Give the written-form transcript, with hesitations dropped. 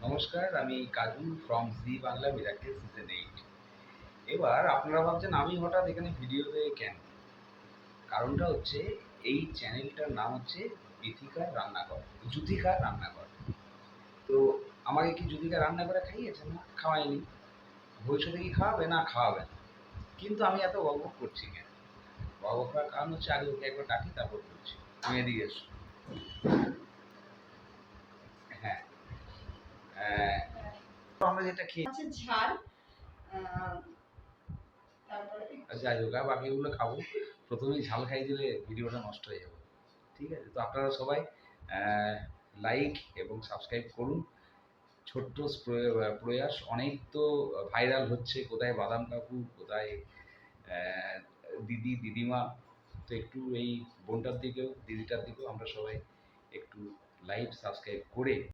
নমস্কার, আমি কাজু from G Bangla miracle season 8। এবার আপনারা ভাবছেন আমি হঠাৎ এখানে ভিডিওতে কেন? কারণটা হচ্ছে এই চ্যানেলটার নাম হচ্ছে বিথিকার রান্নাঘর, জুথিকার রান্নাঘর। তো আমাকে কি জুথিকা রান্না করে খাইয়েছেন? না, খাওয়ায়নি। ভবিষ্যতে কি খাওয়াবে? না, খাওয়াবে না। কিন্তু আমি এত বকবক করছি কেন? বকবক করার কারণ হচ্ছে আগে ওকে একবার ডাকি, তারপর বলছি। তুমি এদিকে এসো। হ্যাঁ, তো আমরা যেটা খেয়ে মাছের ঝাল, তারপরে যাই হোক, আর বাকিগুলো খাবো। প্রথমেই ঝাল খাই দিলে ভিডিওটা নষ্ট হয়ে যাবে। ঠিক আছে, তো আপনারা সবাই লাইক এবং সাবস্ক্রাইব করুন। ছোট্ট প্রয়াস, অনেক তো ভাইরাল হচ্ছে, কোথায় বাদাম কাকু, কোথায় আহ, দিদি দিদিমা। তো একটু এই বোনটার দিকেও দিদিটার দিকেও আমরা সবাই একটু লাইক সাবস্ক্রাইব করে